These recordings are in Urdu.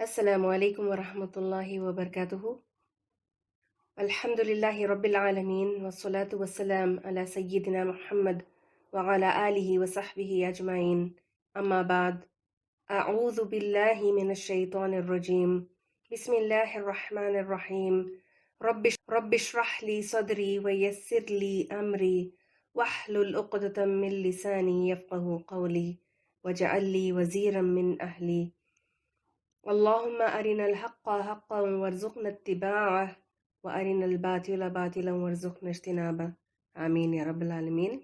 السلام علیکم ورحمۃ اللہ وبرکاتہ۔ الحمدللہ رب العالمین والصلاة والسلام علی سیدنا محمد وعلی آلہ وصحبہ اجمعین، اما بعد، اعوذ باللہ من الشیطان الرجیم، بسم اللہ الرحمن الرحیم، رب اشرح لی صدری ویسر لی امری واحلل عقدۃ من لسانی یفقہوا قولی واجعل لی وزیرا من اہلی، اللہم ارنا الحق حقا وارزقنا اتباعہ وارنا الباطل باطلا وارزقنا اجتنابہ، آمین یا رب العالمین۔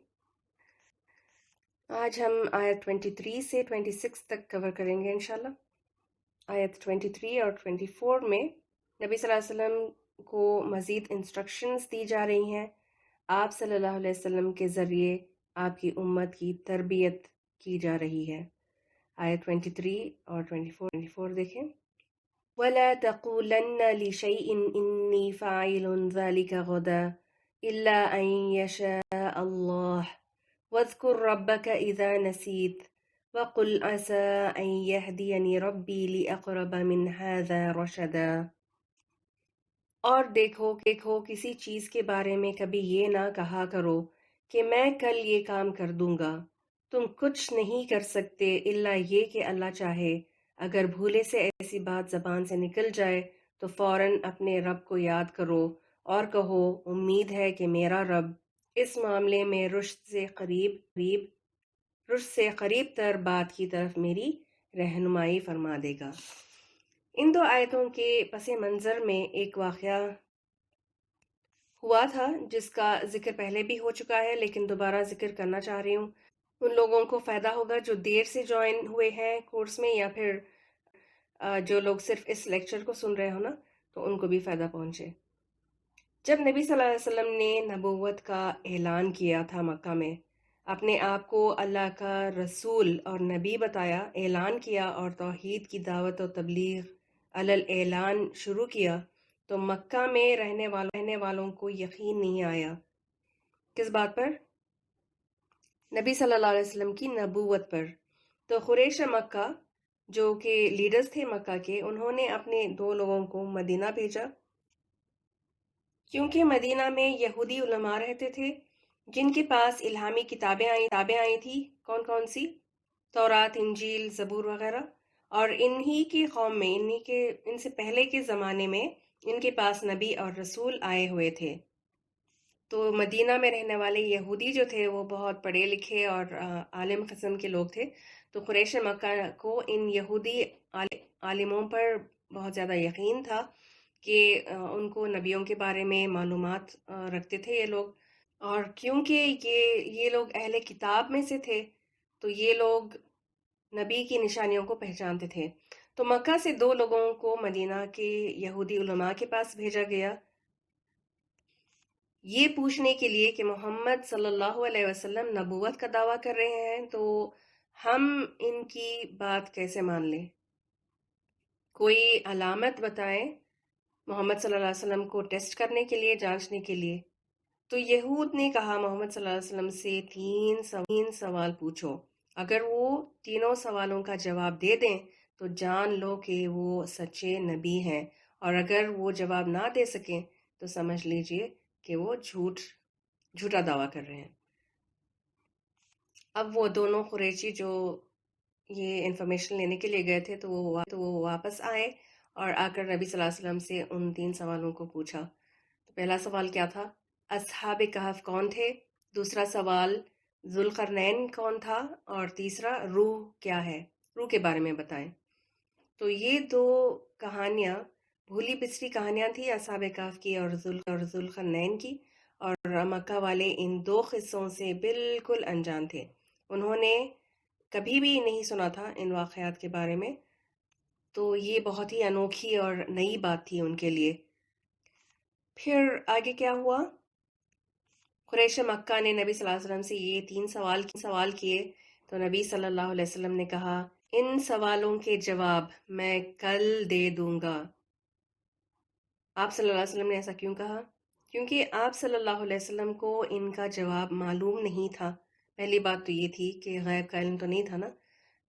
آج ہم آیت 23 سے 26 تک کور کریں گے انشاءاللہ۔ آیت 23 اور 24 میں نبی صلی اللہ علیہ وسلم کو مزید انسٹرکشنز دی جا رہی ہیں، آپ صلی اللہ علیہ وسلم کے ذریعے آپ کی امت کی تربیت کی جا رہی ہے۔ آیت 23 اور 24 دیکھیں۔ وَلَا تَقُولَنَّ لِشَيْءٍ إِنِّي فَاعِلٌ ذَلِكَ غَدًا إِلَّا أَن يَشَاءَ اللَّهُ وَاذْكُر رَّبَّكَ إِذَا نَسِيتَ وَقُلْ عَسَىٰ أَن يَهْدِيَنِي رَبِّي لِأَقْرَبَ مِنْ هَٰذَا رَشَدًا۔ اور دیکھو کسی چیز کے بارے میں کبھی یہ نہ کہا کرو کہ میں کل یہ کام کر دوں گا، تم کچھ نہیں کر سکتے الا یہ کہ اللہ چاہے۔ اگر بھولے سے ایسی بات زبان سے نکل جائے تو فوراً اپنے رب کو یاد کرو اور کہو امید ہے کہ میرا رب اس معاملے میں رشد سے قریب تر بات کی طرف میری رہنمائی فرما دے گا۔ ان دو آیتوں کے پس منظر میں ایک واقعہ ہوا تھا جس کا ذکر پہلے بھی ہو چکا ہے، لیکن دوبارہ ذکر کرنا چاہ رہی ہوں۔ ان لوگوں کو فائدہ ہوگا جو دیر سے جوائن ہوئے ہیں کورس میں، یا پھر جو لوگ صرف اس لیکچر کو سن رہے ہو نا، تو ان کو بھی فائدہ پہنچے۔ جب نبی صلی اللہ علیہ وسلم نے نبوت کا اعلان کیا تھا مکہ میں، اپنے آپ کو اللہ کا رسول اور نبی بتایا، اعلان کیا اور توحید کی دعوت و تبلیغ علی الاعلان شروع کیا، تو مکہ میں رہنے والوں کو یقین نہیں آیا۔ کس بات پر؟ نبی صلی اللہ علیہ وسلم کی نبوت پر۔ تو قریش مکہ جو کہ لیڈرز تھے مکہ کے، انہوں نے اپنے دو لوگوں کو مدینہ بھیجا، کیونکہ مدینہ میں یہودی علماء رہتے تھے جن کے پاس الہامی کتابیں آئی تھی۔ کون کون سی؟ تورات، انجیل، زبور وغیرہ۔ اور انہی کی قوم میں، ان سے پہلے کے زمانے میں ان کے پاس نبی اور رسول آئے ہوئے تھے۔ تو مدینہ میں رہنے والے یہودی جو تھے وہ بہت پڑھے لکھے اور عالم قسم کے لوگ تھے، تو قریش مکہ کو ان یہودی عالموں پر بہت زیادہ یقین تھا کہ ان کو نبیوں کے بارے میں معلومات رکھتے تھے یہ لوگ، اور کیونکہ یہ لوگ اہل کتاب میں سے تھے تو یہ لوگ نبی کی نشانیوں کو پہچانتے تھے۔ تو مکہ سے دو لوگوں کو مدینہ کے یہودی علماء کے پاس بھیجا گیا، یہ پوچھنے کے لیے کہ محمد صلی اللہ علیہ وسلم نبوت کا دعویٰ کر رہے ہیں تو ہم ان کی بات کیسے مان لیں، کوئی علامت بتائیں محمد صلی اللہ علیہ وسلم کو ٹیسٹ کرنے کے لیے، جانچنے کے لیے۔ تو یہود نے کہا محمد صلی اللہ علیہ وسلم سے تین سوال پوچھو، اگر وہ تینوں سوالوں کا جواب دے دیں تو جان لو کہ وہ سچے نبی ہیں، اور اگر وہ جواب نہ دے سکیں تو سمجھ لیجئے کہ وہ جھوٹا دعویٰ کر رہے ہیں۔ اب وہ دونوں قریشی جو یہ انفارمیشن لینے کے لیے گئے تھے تو وہ واپس آئے اور آ کر نبی صلی اللہ علیہ وسلم سے ان تین سوالوں کو پوچھا۔ تو پہلا سوال کیا تھا؟ اصحاب کہف کون تھے؟ دوسرا سوال ذوالقرنین کون تھا؟ اور تیسرا روح کیا ہے؟ روح کے بارے میں بتائیں۔ تو یہ دو کہانیاں بھولی بسری کہانیاں تھیں، اصحاب کہف کی اور ذوالقرنین کی، اور مکہ والے ان دو قصوں سے بالکل انجان تھے، انہوں نے کبھی بھی نہیں سنا تھا ان واقعات کے بارے میں، تو یہ بہت ہی انوکھی اور نئی بات تھی ان کے لیے۔ پھر آگے کیا ہوا؟ قریش مکہ نے نبی صلی اللہ علیہ وسلم سے یہ تین سوال کیے، تو نبی صلی اللہ علیہ وسلم نے کہا ان سوالوں کے جواب میں کل دے دوں گا۔ آپ صلی اللہ علیہ وسلم نے ایسا کیوں کہا؟ کیونکہ آپ صلی اللہ علیہ وسلم کو ان کا جواب معلوم نہیں تھا۔ پہلی بات تو یہ تھی کہ غیب کا علم تو نہیں تھا نا،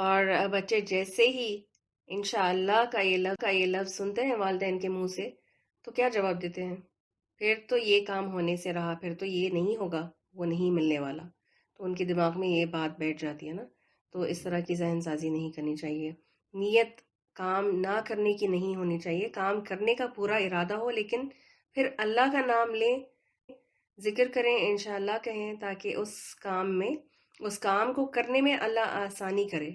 اور بچے جیسے ہی انشاءاللہ کا یہ لفظ سنتے ہیں والدین کے منہ سے تو کیا جواب دیتے ہیں؟ پھر تو یہ کام ہونے سے رہا، پھر تو یہ نہیں ہوگا، وہ نہیں ملنے والا. تو ان کے دماغ میں یہ بات بیٹھ جاتی ہے نا. تو اس طرح کی ذہن سازی نہیں کرنی چاہیے. نیت کام نہ کرنے کی نہیں ہونی چاہیے، کام کرنے کا پورا ارادہ ہو، لیکن پھر اللہ کا نام لیں، ذکر کریں، انشاءاللہ کہیں، تاکہ اس کام کو کرنے میں اللہ آسانی کرے،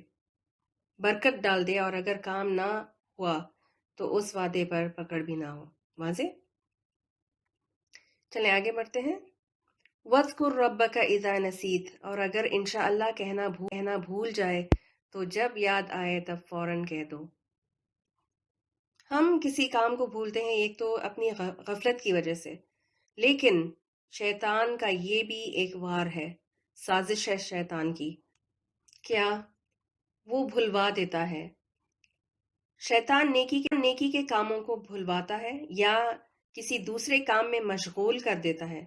برکت ڈال دے، اور اگر کام نہ ہوا تو اس وعدے پر پکڑ بھی نہ ہو. واضح؟ چلیں آگے بڑھتے ہیں. وَاذْكُرْ رَبَّكَ إِذَا نَسِيتَ، اور اگر انشاءاللہ کہنا بھول جائے تو جب یاد آئے تب فوراً کہہ دو. ہم کسی کام کو بھولتے ہیں ایک تو اپنی غفلت کی وجہ سے، لیکن شیطان کا یہ بھی ایک وار ہے، سازش ہے شیطان کی. کیا؟ وہ بھلوا دیتا ہے. شیطان نیکی کے کاموں کو بھلواتا ہے یا کسی دوسرے کام میں مشغول کر دیتا ہے.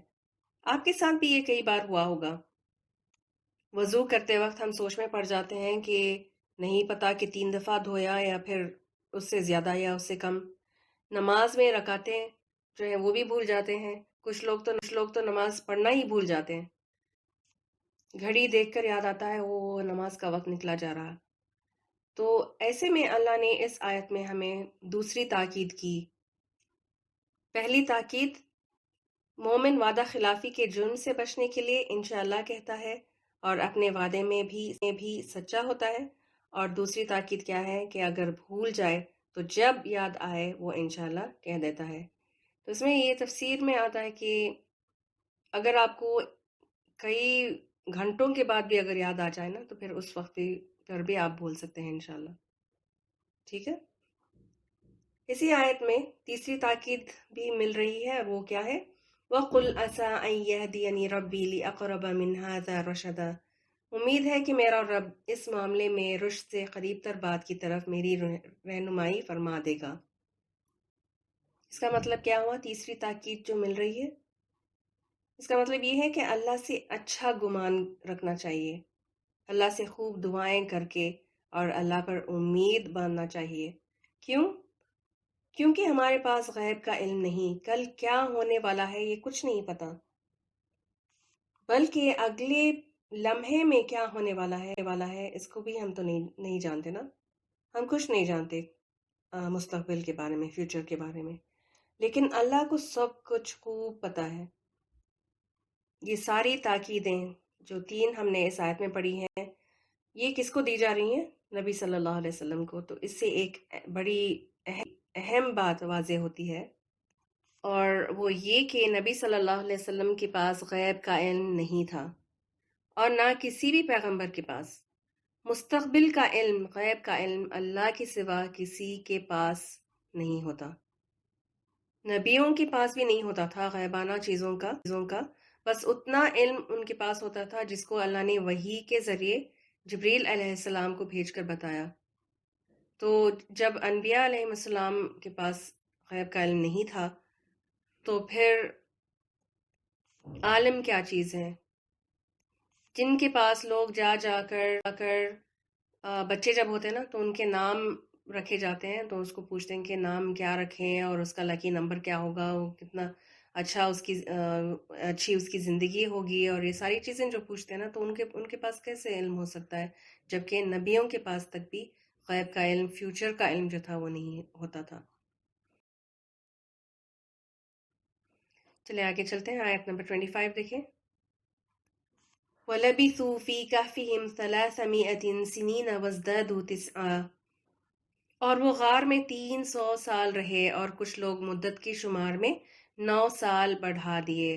آپ کے ساتھ بھی یہ کئی بار ہوا ہوگا. وضو کرتے وقت ہم سوچ میں پڑ جاتے ہیں کہ نہیں پتا کہ 3 دفعہ دھویا یا پھر اس سے زیادہ یا اس سے کم. نماز میں رکعتیں جو ہیں وہ بھی بھول جاتے ہیں. کچھ لوگ تو نماز پڑھنا ہی بھول جاتے ہیں. گھڑی دیکھ کر یاد آتا ہے وہ نماز کا وقت نکلا جا رہا. تو ایسے میں اللہ نے اس آیت میں ہمیں دوسری تاکید کی. پہلی تاکید مومن وعدہ خلافی کے جرم سے بچنے کے لیے انشاءاللہ کہتا ہے اور اپنے وعدے میں بھی سچا ہوتا ہے. اور دوسری تاکید کیا ہے کہ اگر بھول جائے تو جب یاد آئے وہ انشاءاللہ کہہ دیتا ہے. تو اس میں یہ تفسیر میں آتا ہے کہ اگر آپ کو کئی گھنٹوں کے بعد بھی اگر یاد آ جائے نا تو پھر اس وقت پر بھی آپ بھول سکتے ہیں انشاءاللہ. ٹھیک ہے. اسی آیت میں تیسری تاکید بھی مل رہی ہے، اور وہ کیا ہے؟ وَقُلْ عَسَىٰ أَن يَهْدِيَنِي رَبِّي لِأَقْرَبَ مِنْ هَٰذَا رَشَدًا، امید ہے کہ میرا رب اس معاملے میں رشد سے قریب تر بات کی طرف میری رہنمائی فرما دے گا. اس کا مطلب کیا ہوا؟ تیسری تاکید جو مل رہی ہے اس کا مطلب یہ ہے کہ اللہ سے اچھا گمان رکھنا چاہیے، اللہ سے خوب دعائیں کر کے اور اللہ پر امید باندھنا چاہیے. کیوں؟ کیونکہ ہمارے پاس غیب کا علم نہیں، کل کیا ہونے والا ہے یہ کچھ نہیں پتا، بلکہ اگلے لمحے میں کیا ہونے والا ہے اس کو بھی ہم تو نہیں جانتے نا. ہم کچھ نہیں جانتے مستقبل کے بارے میں، فیوچر کے بارے میں، لیکن اللہ کو سب کچھ خوب پتا ہے. یہ ساری تاکیدیں جو 3 ہم نے اس آیت میں پڑھی ہیں یہ کس کو دی جا رہی ہیں؟ نبی صلی اللہ علیہ وسلم کو. تو اس سے ایک بڑی اہم بات واضح ہوتی ہے، اور وہ یہ کہ نبی صلی اللہ علیہ وسلم کے پاس غیب کا علم نہیں تھا، اور نہ کسی بھی پیغمبر کے پاس. مستقبل کا علم، غیب کا علم اللہ کے سوا کسی کے پاس نہیں ہوتا. نبیوں کے پاس بھی نہیں ہوتا تھا غیبانہ چیزوں کا، بس اتنا علم ان کے پاس ہوتا تھا جس کو اللہ نے وحی کے ذریعے جبریل علیہ السلام کو بھیج کر بتایا. تو جب انبیاء علیہ السلام کے پاس غیب کا علم نہیں تھا تو پھر عالم کیا چیز ہے؟ جن کے پاس لوگ جا کر بچے جب ہوتے ہیں نا تو ان کے نام رکھے جاتے ہیں، تو اس کو پوچھتے ہیں کہ نام کیا رکھیں اور اس کا لکی نمبر کیا ہوگا، وہ کتنا اچھا اچھی اس کی زندگی ہوگی، اور یہ ساری چیزیں جو پوچھتے ہیں نا تو ان کے پاس کیسے علم ہو سکتا ہے جبکہ نبیوں کے پاس تک بھی غیب کا علم، فیوچر کا علم جو تھا وہ نہیں ہوتا تھا. چلے آگے چلتے ہیں. آیت نمبر 25 دیکھیں. وَلَبِثُوا فِي كَهْفِهِمْ 300 سِنِينَ وَازْدَادُوا تِسْعًا، اور وہ غار میں 300 سال رہے اور کچھ لوگ مدت کی شمار میں 9 سال بڑھا دیے.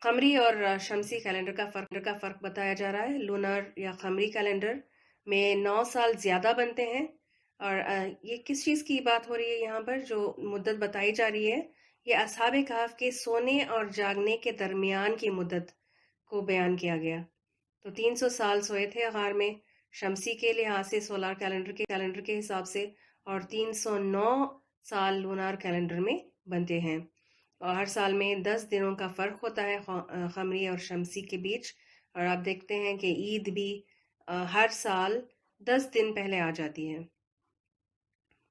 قمری اور شمسی کیلنڈر کا فرق بتایا جا رہا ہے. لونر یا قمری کیلنڈر میں 9 سال زیادہ بنتے ہیں، اور یہ کس چیز کی بات ہو رہی ہے یہاں پر جو مدت بتائی جا رہی ہے؟ یہ اصحاب کہف کے سونے اور جاگنے کے درمیان کی مدت کو بیان کیا گیا. تو 300 سال سوئے تھے غار میں شمسی کے لحاظ سے، سولار کیلنڈر کے حساب سے، اور 309 سال لونار کیلنڈر میں بنتے ہیں. اور ہر سال میں 10 دنوں کا فرق ہوتا ہے قمری اور شمسی کے بیچ. اور آپ دیکھتے ہیں کہ عید بھی ہر سال 10 دن پہلے آ جاتی ہے.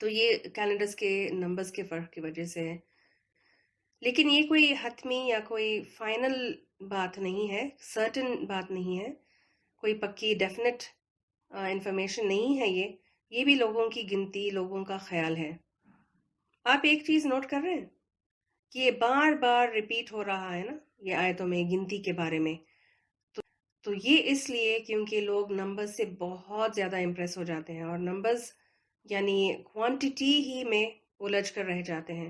تو یہ کیلنڈرز کے نمبرز کے فرق کی وجہ سے ہے. لیکن یہ کوئی حتمی یا کوئی فائنل بات نہیں ہے، سرٹن بات نہیں ہے، کوئی پکی ڈیفینٹ انفارمیشن نہیں ہے. یہ بھی لوگوں کی گنتی، لوگوں کا خیال ہے. آپ ایک چیز نوٹ کر رہے ہیں کہ یہ بار بار ریپیٹ ہو رہا ہے نا یہ آیتوں میں گنتی کے بارے میں. تو یہ اس لیے کیونکہ لوگ نمبرز سے بہت زیادہ امپریس ہو جاتے ہیں، اور نمبرز یعنی کوانٹٹی ہی میں الجھ کر رہ جاتے ہیں.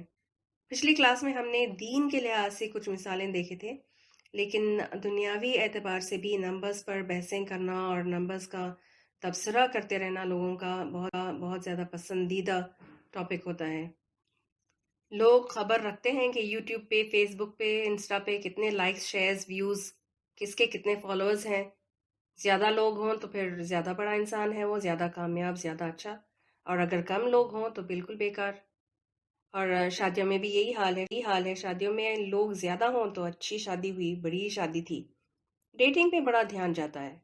پچھلی کلاس میں ہم نے دین کے لحاظ سے کچھ مثالیں دیکھے تھے، لیکن دنیاوی اعتبار سے بھی نمبرز پر بحثیں کرنا اور نمبرز کا تبصرہ کرتے رہنا لوگوں کا بہت زیادہ پسندیدہ ٹاپک ہوتا ہے. لوگ خبر رکھتے ہیں کہ یوٹیوب پہ، فیس بک پہ، انسٹا پہ کتنے لائکس، شیئرز، ویوز، کس کے کتنے فالوورز ہیں. زیادہ لوگ ہوں تو پھر زیادہ بڑا انسان ہے وہ، زیادہ کامیاب، زیادہ اچھا. اور اگر کم لوگ ہوں تو بالکل بیکار. اور شادیوں میں بھی یہی حال ہے. شادیوں میں لوگ زیادہ ہوں تو اچھی شادی ہوئی، بڑی شادی تھی. ڈیٹنگ پہ بڑا دھیان جاتا ہے.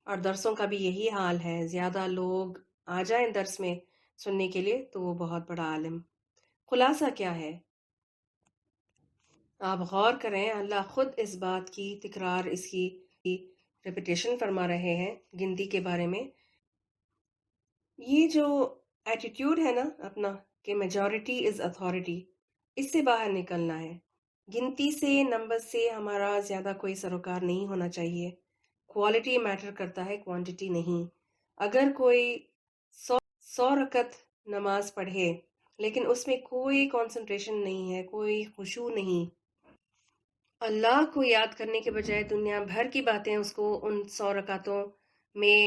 اور درسوں کا بھی یہی حال ہے، زیادہ لوگ آ جائیں درس میں سننے کے لیے تو وہ بہت بڑا عالم. خلاصہ کیا ہے؟ آپ غور کریں، اللہ خود اس بات کی تکرار، اس کی ریپیٹیشن فرما رہے ہیں گنتی کے بارے میں. یہ جو ایٹیٹیوڈ ہے نا اپنا کہ میجورٹی از اتھارٹی، اس سے باہر نکلنا ہے. گنتی سے، نمبر سے ہمارا زیادہ کوئی سروکار نہیں ہونا چاہیے. کوالٹی میٹر کرتا ہے، کوانٹٹی نہیں. اگر کوئی 100 رکعت نماز پڑھے لیکن اس میں کوئی کنسنٹریشن نہیں ہے، کوئی خشوع نہیں، اللہ کو یاد کرنے کے بجائے دنیا بھر کی باتیں اس کو ان 100 رکعتوں میں،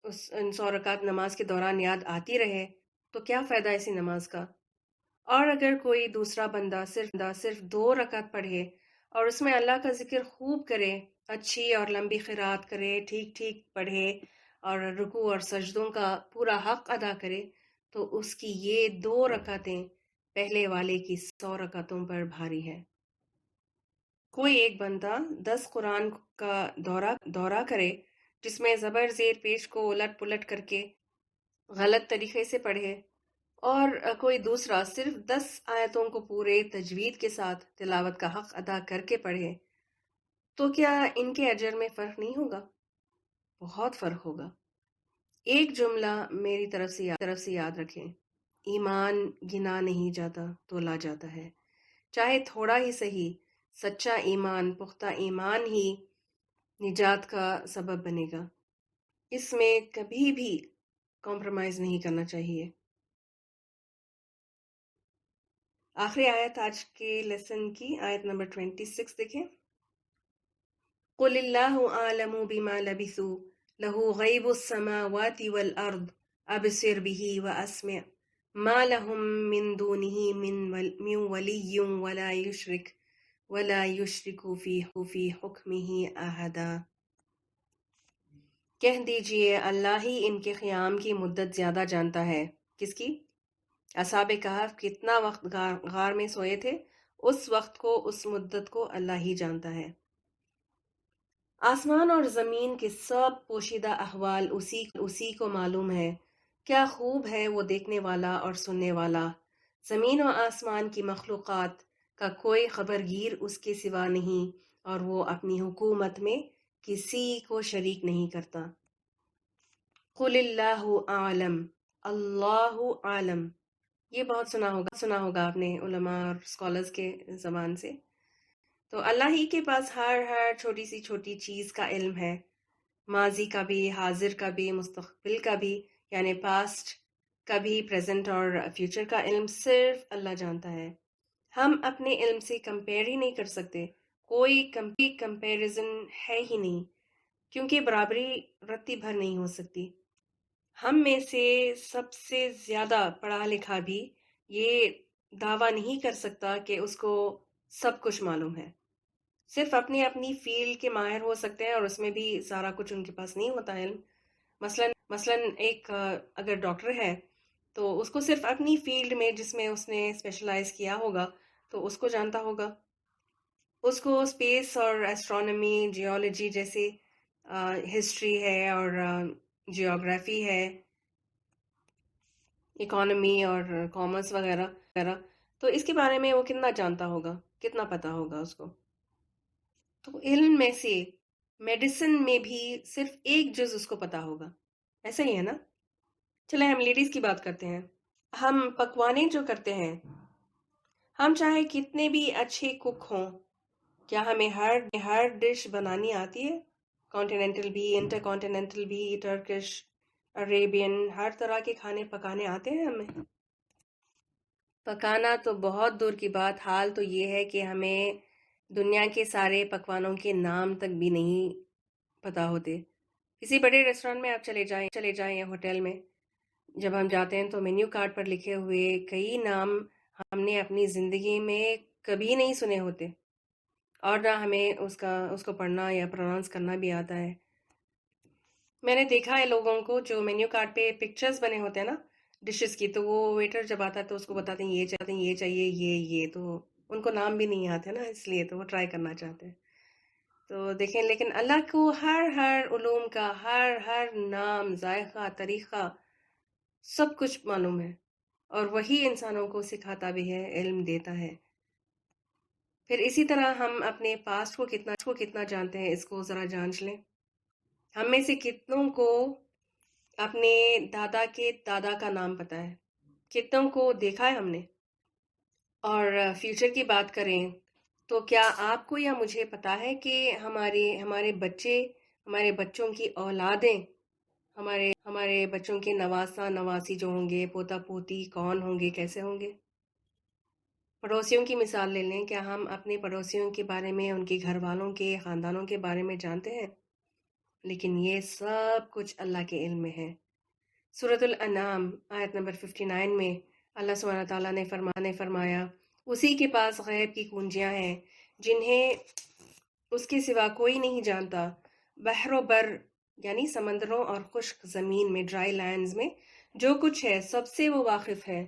ان 100 رکعت نماز کے دوران یاد آتی رہے، تو کیا فائدہ ایسی نماز کا؟ اور اگر کوئی دوسرا بندہ صرف 2 رکعت پڑھے اور اس میں اللہ کا ذکر خوب کرے، اچھی اور لمبی قرات کرے، ٹھیک پڑھے اور رکوع اور سجدوں کا پورا حق ادا کرے، تو اس کی یہ 2 رکعتیں پہلے والے کی 100 رکعتوں پر بھاری ہے. کوئی ایک بندہ 10 قرآن کا دورہ کرے جس میں زبر زیر پیش کو الٹ پلٹ کر کے غلط طریقے سے پڑھے، اور کوئی دوسرا صرف 10 آیتوں کو پورے تجوید کے ساتھ تلاوت کا حق ادا کر کے پڑھے، تو کیا ان کے اجر میں فرق نہیں ہوگا؟ بہت فرق ہوگا. ایک جملہ میری طرف سے یاد رکھیں، ایمان گنا نہیں جاتا تو لا جاتا ہے. چاہے تھوڑا ہی صحیح، سچا ایمان، پختہ ایمان ہی نجات کا سبب بنے گا. اس میں کبھی بھی کمپرومائز نہیں کرنا چاہیے. آخری آیت آج کے لیسن کی، آیت نمبر 26 دیکھیں. قُلِ اللَّهُ أَعْلَمُ بِمَا لَبِثُوا لَهُ غَيْبُ السَّمَاوَاتِ وَالْأَرْضِ أَبْصِرْ بِهِ وَأَسْمِعْ مَا لَهُم مِّن دُونِهِ مِّن وَلِيٍّ وَلَا يُشْرِكُ فِي حُكْمِهِ أَحَدًا. کہہ دیجئے اللہ ہی ان کے قیام کی مدت زیادہ جانتا ہے. کس کی؟ اصحاب کہف کتنا وقت غار میں سوئے تھے، اس وقت کو، اس مدت کو اللہ ہی جانتا ہے. آسمان اور زمین کے سب پوشیدہ احوال اسی کو معلوم ہے. کیا خوب ہے وہ دیکھنے والا اور سننے والا. زمین و آسمان کی مخلوقات کا کوئی خبرگیر اس کے سوا نہیں، اور وہ اپنی حکومت میں کسی کو شریک نہیں کرتا. قُلِ اللَّهُ أَعْلَمُ، اللہ عالم. یہ بہت سنا ہوگا آپ نے علماء اور اسکالرز کے زبان سے. تو اللہ ہی کے پاس ہر چھوٹی سی چھوٹی چیز کا علم ہے، ماضی کا بھی، حاضر کا بھی، مستقبل کا بھی، یعنی پاسٹ کا بھی، پریزنٹ اور فیوچر کا علم صرف اللہ جانتا ہے. ہم اپنے علم سے کمپیئر ہی نہیں کر سکتے، کوئی کمپیریزن ہے ہی نہیں، کیونکہ برابری رتی بھر نہیں ہو سکتی. ہم میں سے سب سے زیادہ پڑھا لکھا بھی یہ دعویٰ نہیں کر سکتا کہ اس کو سب کچھ معلوم ہے. صرف اپنی فیلڈ کے ماہر ہو سکتے ہیں، اور اس میں بھی سارا کچھ ان کے پاس نہیں ہوتا علم. مثلا ایک اگر ڈاکٹر ہے تو اس کو صرف اپنی فیلڈ میں جس میں اس نے اسپیشلائز کیا ہوگا تو اس کو جانتا ہوگا. اس کو اسپیس اور ایسٹرونومی، جیولوجی جیسے ہسٹری ہے اور جیوگرافی ہے، اکانومی اور کامرس وغیرہ وغیرہ، تو اس کے بارے میں وہ کتنا جانتا ہوگا، کتنا پتا ہوگا اس کو. تو علم میں سے میڈیسن میں بھی صرف ایک جز اس کو پتا ہوگا، ایسا ہی ہے نا. چلیں ہم لیڈیز کی بات کرتے ہیں. ہم پکوانے جو کرتے ہیں، ہم چاہے کتنے بھی اچھے کک ہوں، کیا ہمیں ہر ڈش بنانی آتی ہے؟ کانٹیننٹل بھی، انٹر کانٹیننٹل بھی، ٹرکش، عریبین، ہر طرح کے کھانے پکانے آتے ہیں ہمیں؟ پکانا تو بہت دور کی بات، حال تو یہ ہے کہ ہمیں دنیا کے سارے پکوانوں کے نام تک بھی نہیں پتا ہوتے. کسی بڑے ریسٹورینٹ میں آپ چلے جائیں یا ہوٹل میں، جب ہم جاتے ہیں تو مینیو کارڈ پر لکھے ہوئے کئی نام ہم نے اپنی زندگی میں کبھی نہیں سنے ہوتے، اور نہ ہمیں اس کو پڑھنا یا پروناؤنس کرنا بھی آتا ہے. میں نے دیکھا ہے لوگوں کو جو مینیو کارڈ پہ پکچرز بنے ہوتے ہیں نا ڈشز کی، تو وہ ویٹر جب آتا ہے تو اس کو بتاتے ہیں یہ چاہیے، یہ تو ان کو نام بھی نہیں آتے نا، اس لیے تو وہ ٹرائی کرنا چاہتے ہیں. تو دیکھیں، لیکن اللہ کو ہر علوم کا ہر نام، ذائقہ، طریقہ سب کچھ معلوم ہے، اور وہی انسانوں کو سکھاتا بھی ہے، علم دیتا ہے. پھر اسی طرح ہم اپنے پاسٹ کو کتنا جانتے ہیں، اس کو ذرا جانچ لیں. ہم میں سے کتنوں کو اپنے دادا کے دادا کا نام پتا ہے، کتنوں کو دیکھا ہے ہم نے. اور فیوچر کی بات کریں تو کیا آپ کو یا مجھے پتا ہے کہ ہمارے بچوں کی اولادیں، ہمارے بچوں کے نواسا نواسی جو ہوں گے، پوتا پوتی کون ہوں گے، کیسے ہوں گے؟ پڑوسیوں کی مثال لے لیں، کیا ہم اپنے پڑوسیوں کے بارے میں، ان کے گھر والوں کے، خاندانوں کے بارے میں جانتے ہیں؟ لیکن یہ سب کچھ اللہ کے علم میں ہے. سورۃ الانعام آیت نمبر 59 میں اللہ سبحانہ تعالیٰ نے فرمایا، اسی کے پاس غیب کی کنجیاں ہیں جنہیں اس کے سوا کوئی نہیں جانتا. بحر و بر یعنی سمندروں اور خشک زمین میں، ڈرائی لینڈز میں جو کچھ ہے سب سے وہ واقف ہے.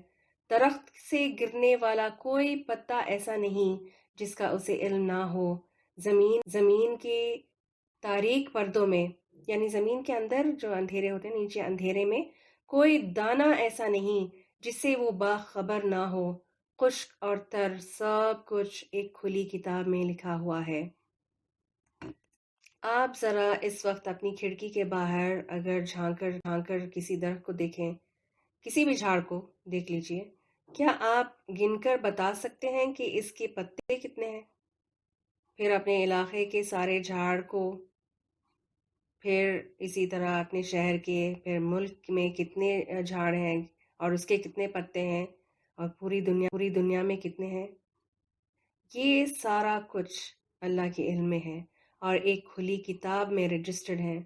درخت سے گرنے والا کوئی پتا ایسا نہیں جس کا اسے علم نہ ہو. زمین کے تاریک پردوں میں، یعنی زمین کے اندر جو اندھیرے ہوتے ہیں، نیچے اندھیرے میں کوئی دانہ ایسا نہیں جس سے وہ باخبر نہ ہو. خشک اور تر سب کچھ ایک کھلی کتاب میں لکھا ہوا ہے. آپ ذرا اس وقت اپنی کھڑکی کے باہر اگر جھانک کر کسی درخت کو دیکھیں، کسی بھی جھاڑ کو دیکھ لیجئے، کیا آپ گن کر بتا سکتے ہیں کہ اس کے پتے کتنے ہیں؟ پھر اپنے علاقے کے سارے جھاڑ کو، پھر اسی طرح اپنے شہر کے، پھر ملک میں کتنے جھاڑ ہیں اور اس کے کتنے پتے ہیں، اور پوری دنیا میں کتنے ہیں. یہ سارا کچھ اللہ کے علم میں ہے اور ایک کھلی کتاب میں رجسٹرڈ ہے.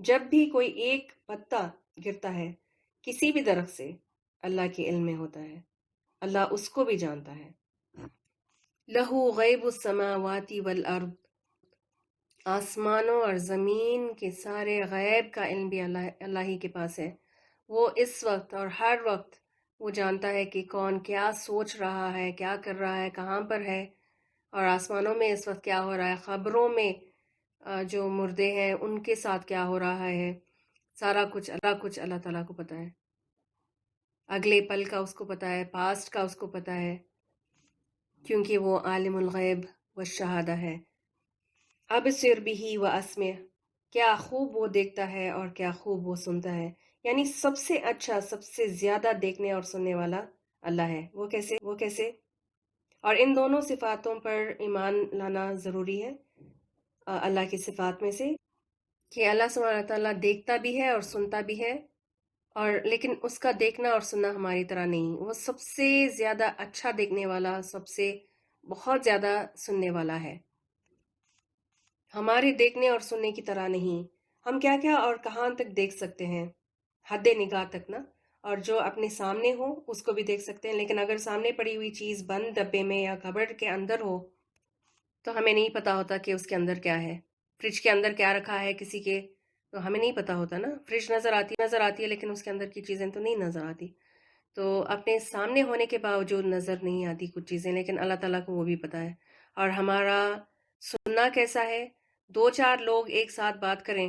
جب بھی کوئی ایک پتا گرتا ہے کسی بھی درخت سے، اللہ کے علم میں ہوتا ہے، اللہ اس کو بھی جانتا ہے. لہو غیب السماوات والارض، آسمانوں اور زمین کے سارے غیب کا علم بھی اللہ ہی کے پاس ہے. وہ اس وقت اور ہر وقت وہ جانتا ہے کہ کون کیا سوچ رہا ہے، کیا کر رہا ہے، کہاں پر ہے، اور آسمانوں میں اس وقت کیا ہو رہا ہے، خبروں میں جو مردے ہیں ان کے ساتھ کیا ہو رہا ہے. سارا کچھ اللہ تعالیٰ کو پتا ہے. اگلے پل کا اس کو پتا ہے، پاسٹ کا اس کو پتا ہے، کیونکہ وہ عالم الغیب والشہادہ ہے. ابصر بہ واسمع، کیا خوب وہ دیکھتا ہے اور کیا خوب وہ سنتا ہے. یعنی سب سے اچھا، سب سے زیادہ دیکھنے اور سننے والا اللہ ہے. وہ کیسے؟ اور ان دونوں صفاتوں پر ایمان لانا ضروری ہے. اللہ کی صفات میں سے کہ اللہ سبحانہ تعالیٰ دیکھتا بھی ہے اور سنتا بھی ہے، اور لیکن اس کا دیکھنا اور سننا ہماری طرح نہیں. وہ سب سے زیادہ اچھا دیکھنے والا، سب سے بہت زیادہ سننے والا ہے. ہمارے دیکھنے اور سننے کی طرح نہیں. ہم کیا اور کہاں تک دیکھ سکتے ہیں، حد نگاہ تک نا، اور جو اپنے سامنے ہو اس کو بھی دیکھ سکتے ہیں. لیکن اگر سامنے پڑی ہوئی چیز بند ڈبے میں یا کبرڈ کے اندر ہو تو ہمیں نہیں پتا ہوتا کہ اس کے اندر کیا ہے. فریج کے اندر کیا رکھا ہے کسی کے، تو ہمیں نہیں پتا ہوتا نا. فریج نظر آتی ہے لیکن اس کے اندر کی چیزیں تو نہیں نظر آتی. تو اپنے سامنے ہونے کے باوجود نظر نہیں آتی کچھ چیزیں، لیکن اللہ تعالیٰ کو وہ بھی پتا ہے. اور ہمارا سننا کیسا ہے؟ 2-4 لوگ ایک ساتھ بات کریں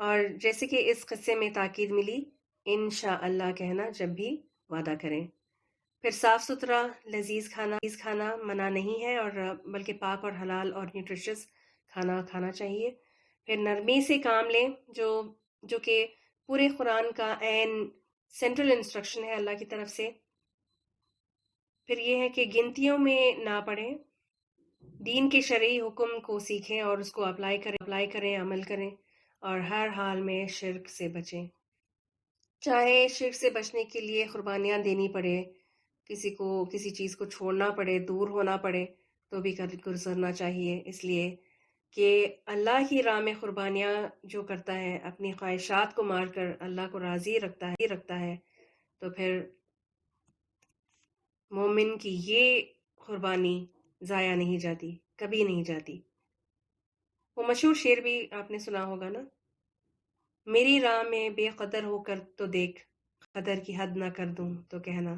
اور جیسے کہ اس قصے میں تاکید ملی، انشاءاللہ کہنا جب بھی وعدہ کریں۔ پھر صاف ستھرا لذیذ کھانا منع نہیں ہے، اور بلکہ پاک اور حلال اور نیوٹریشس کھانا کھانا چاہیے۔ پھر نرمی سے کام لیں، جو کہ پورے قرآن کا عین سینٹرل انسٹرکشن ہے اللہ کی طرف سے۔ پھر یہ ہے کہ گنتیوں میں نہ پڑھیں، دین کے شرعی حکم کو سیکھیں اور اس کو اپلائی کریں، عمل کریں، اور ہر حال میں شرک سے بچیں۔ چاہے شرک سے بچنے کے لیے قربانیاں دینی پڑے، کسی کو کسی چیز کو چھوڑنا پڑے، دور ہونا پڑے، تو بھی گزرنا چاہیے، اس لیے کہ اللہ کی راہ میں قربانیاں جو کرتا ہے، اپنی خواہشات کو مار کر اللہ کو راضی رکھتا ہے، تو پھر مومن کی یہ قربانی ضائع نہیں جاتی، کبھی نہیں جاتی۔ وہ مشہور شعر بھی آپ نے سنا ہوگا نا، میری راہ میں بے قدر ہو کر تو دیکھ، قدر کی حد نہ کر دوں تو کہنا۔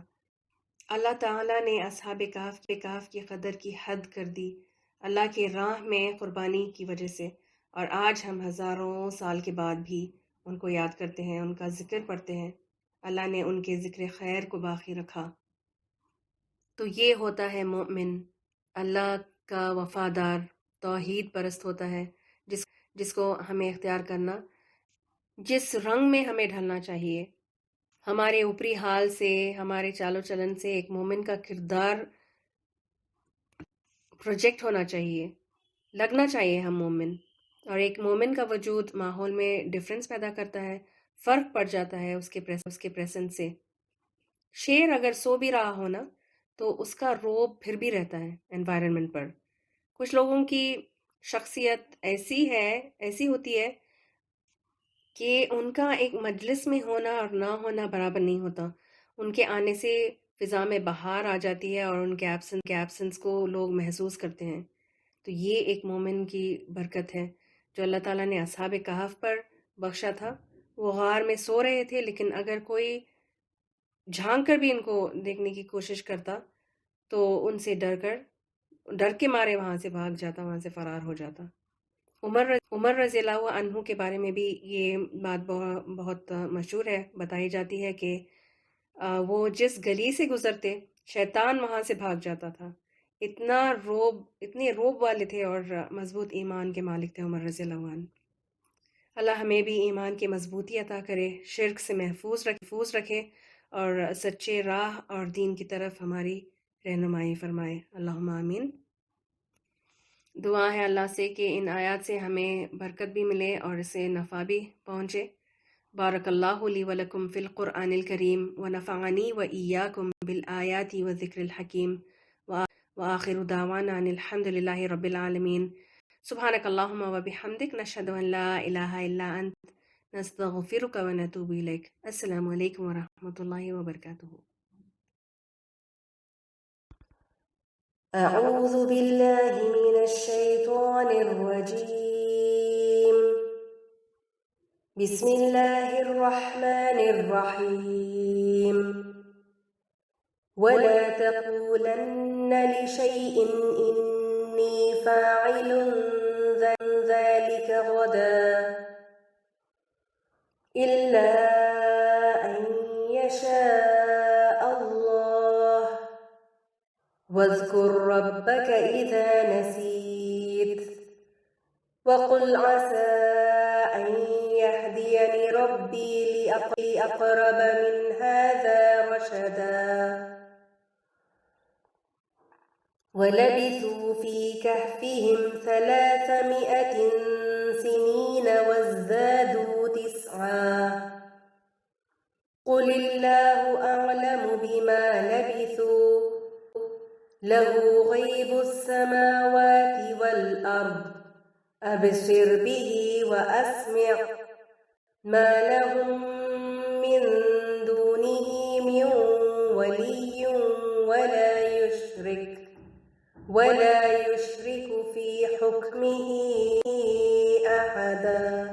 اللہ تعالیٰ نے اصحاب کہف کی قدر کی حد کر دی اللہ کی راہ میں قربانی کی وجہ سے، اور آج ہم ہزاروں سال کے بعد بھی ان کو یاد کرتے ہیں، ان کا ذکر پڑھتے ہیں۔ اللہ نے ان کے ذکر خیر کو باقی رکھا۔ تو یہ ہوتا ہے مومن، اللہ کا وفادار، توحید پرست ہوتا ہے، جس کو ہمیں اختیار کرنا، جس رنگ میں ہمیں ڈھلنا چاہیے، ہمارے اوپری حال سے، ہمارے چال و چلن سے ایک مومن کا کردار پروجیکٹ ہونا چاہیے، لگنا چاہیے ہم مومن۔ اور ایک مومن کا وجود ماحول میں ڈفرنس پیدا کرتا ہے، فرق پڑ جاتا ہے اس کے پریسنس سے۔ شیر اگر سو بھی رہا ہو نا، تو اس کا روب پھر بھی رہتا ہے انوائرمنٹ پر۔ کچھ لوگوں کی شخصیت ایسی ہوتی ہے کہ ان کا ایک مجلس میں ہونا اور نہ ہونا برابر نہیں ہوتا۔ ان کے آنے سے فضا میں بہار آ جاتی ہے، اور ان کے ایبسنس کو لوگ محسوس کرتے ہیں۔ تو یہ ایک مومن کی برکت ہے جو اللہ تعالیٰ نے اصحاب کہف پر بخشا تھا۔ وہ غار میں سو رہے تھے، لیکن اگر کوئی جھانک کر بھی ان کو دیکھنے کی کوشش کرتا تو ان سے ڈر کے مارے وہاں سے بھاگ جاتا، وہاں سے فرار ہو جاتا۔ عمر رضی اللہ عنہ کے بارے میں بھی یہ بات بہت مشہور ہے، بتائی جاتی ہے کہ وہ جس گلی سے گزرتے، شیطان وہاں سے بھاگ جاتا تھا۔ اتنے روب والے تھے اور مضبوط ایمان کے مالک تھے عمر رضی اللہ عنہ۔ اللہ ہمیں بھی ایمان کی مضبوطی عطا کرے، شرک سے محفوظ رکھے، اور سچے راہ اور دین کی طرف ہماری رہنمائی فرمائے۔ اللہم آمین۔ دعا ہے اللہ سے کہ ان آیات سے ہمیں برکت بھی ملے اور اسے نفع بھی پہنچے۔ بارک اللہ لی ولکم فی القرآن الکریم ونفعنی وإیاکم بالآیات والذکر الحکیم، وآخر دعوانا ان الحمد للہ رب العالمین۔ سبحانک اللہم وبحمدک، نشہد ان لا الہ الا انت، نستغفرک ونتوب الیک۔ السلام علیکم ورحمۃ اللہ وبرکاتہ۔ اعوذ باللہ من الشیطان الرجیم، بسم اللہ الرحمن الرحیم۔ ولا تقولن لشيء إني فاعل ذلك غدا إلا أن يشاء الله واذكر ربك إذا نسيت وقل عسى أن يهديني ربي لأقرب من هذا رشدا ولبثوا في كهفهم 300 سنين وازدادوا 9 قل الله أعلم بما لبثوا له غيب السماوات والأرض أبصر به وأسمع ما لهم من دونه من ولي ولا يشرك في حكمه أحدا۔